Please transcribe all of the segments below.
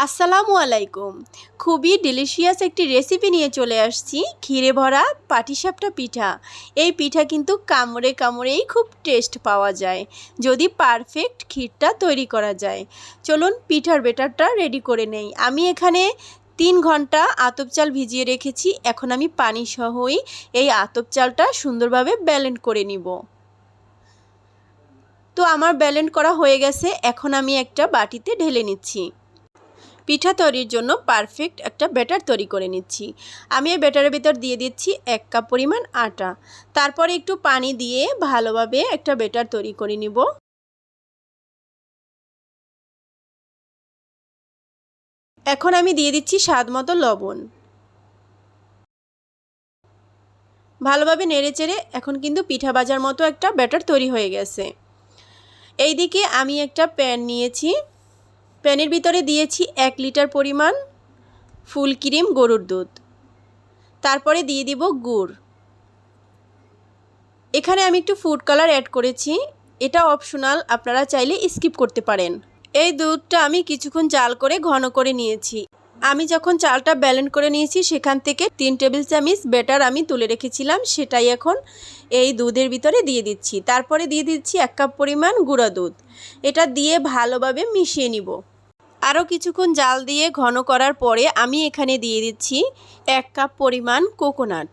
আসসালামু আলাইকুম। খুবই ডিলিশিয়াস একটি রেসিপি নিয়ে চলে আসছি, ক্ষীরে ভরা পাটিসাপটা পিঠা। এই পিঠা কিন্তু কামড়ে কামড়েই খুব টেস্ট পাওয়া যায় যদি পারফেক্ট ক্ষীরটা তৈরি করা যায়। চলুন পিঠার ব্যাটারটা রেডি করে নেই। আমি এখানে 3 ঘন্টা আতপ চাল ভিজিয়ে রেখেছি। এখন আমি পানি সহই এই আতপ চালটা সুন্দরভাবে ব্লেন্ড করে নিব। তো আমার ব্লেন্ড করা হয়ে গেছে, এখন আমি একটা বাটিতে ঢেলে নিচ্ছি। পিঠা তৈরির জন্য পারফেক্ট একটা ব্যাটার তৈরি করে নিচ্ছি। আমি এই ব্যাটারের ভিতর দিয়ে দিচ্ছি 1 কাপ পরিমাণ আটা। তারপরে একটু পানি দিয়ে ভালোভাবে একটা ব্যাটার তৈরি করে নিব। এখন আমি দিয়ে দিচ্ছি স্বাদ মতো লবণ। ভালোভাবে নেড়েচেড়ে এখন কিন্তু পিঠা ভাজার মতো একটা ব্যাটার তৈরি হয়ে গেছে। এইদিকে আমি একটা প্যান নিয়েছি। প্যানের ভিতরে দিয়েছি 1 লিটার পরিমাণ ফুল ক্রিম গরুর দুধ। তারপরে দিয়ে দিব গুড়। এখানে আমি একটু ফুড কালার অ্যাড করেছি, এটা অপশনাল, আপনারা চাইলে স্কিপ করতে পারেন। এই দুধটা আমি কিছুক্ষণ জাল করে ঘন করে নিয়েছি। আমি যখন চালটা ব্লেন্ড করে নিয়েছি সেখান থেকে 3 টেবিল চামচ ব্যাটার আমি তুলে রেখেছিলাম, সেটাই এখন এই দুধের ভিতরে দিয়ে দিচ্ছি। তারপরে দিয়ে দিচ্ছি 1 কাপ পরিমাণ গুঁড়া দুধ। এটা দিয়ে ভালোভাবে মিশিয়ে নিব। আরও কিছুক্ষণ জাল দিয়ে ঘন করার পরে আমি এখানে দিয়ে দিচ্ছি 1 কাপ পরিমাণ কোকোনাট।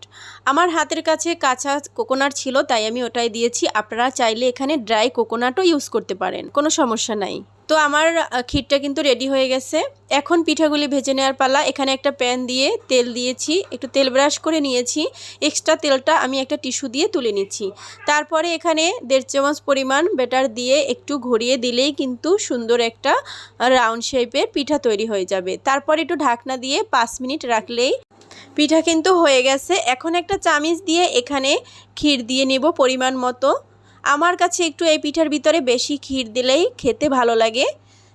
আমার হাতের কাছে কাঁচা কোকোনাট ছিল তাই আমি ওটাই দিয়েছি। আপনারা চাইলে এখানে ড্রাই কোকোনাটও ইউজ করতে পারেন, কোনো সমস্যা নাই। তো আমার ক্ষীরটা কিন্তু রেডি হয়ে গেছে। এখন পিঠাগুলি ভেজে নেওয়ার পালা। এখানে একটা প্যান দিয়ে তেল দিয়েছি, একটু তেল ব্রাশ করে নিয়েছি। এক্সট্রা তেলটা আমি একটা টিস্যু দিয়ে তুলে নিচ্ছি। তারপরে এখানে 1.5 চামচ পরিমাণ ব্যাটার দিয়ে একটু ঘুরিয়ে দিলেই কিন্তু সুন্দর একটা রাউন্ড শেপের পিঠা তৈরি হয়ে যাবে। তারপরে একটু ঢাকনা দিয়ে 5 মিনিট রাখলেই পিঠা কিন্তু হয়ে গেছে। এখন একটা চামিচ দিয়ে এখানে ক্ষীর দিয়ে নেব পরিমাণ মতো। আমার কাছে একটু এই পিঠার ভিতরে বেশি ক্ষীর দিলেই খেতে ভালো লাগে,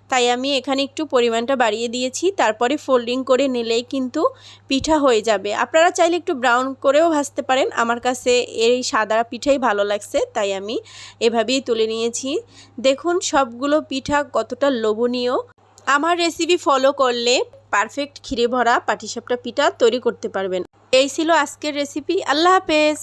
তাই আমি এখানে একটু পরিমাণটা বাড়িয়ে দিয়েছি। তারপরে ফোল্ডিং করে নিলেই কিন্তু পিঠা হয়ে যাবে। আপনারা চাইলে একটু ব্রাউন করেও ভাজতে পারেন। আমার কাছে এই সাদা পিঠাই ভালো লাগছে তাই আমি এভাবেই তুলে নিয়েছি। দেখুন সবগুলো পিঠা কতটা লোভনীয়। আমার রেসিপি ফলো করলে পারফেক্ট ক্ষীরে ভরা পাটিসাপটা পিঠা তৈরি করতে পারবেন। এই ছিল আজকের রেসিপি। আল্লাহ হাফেজ।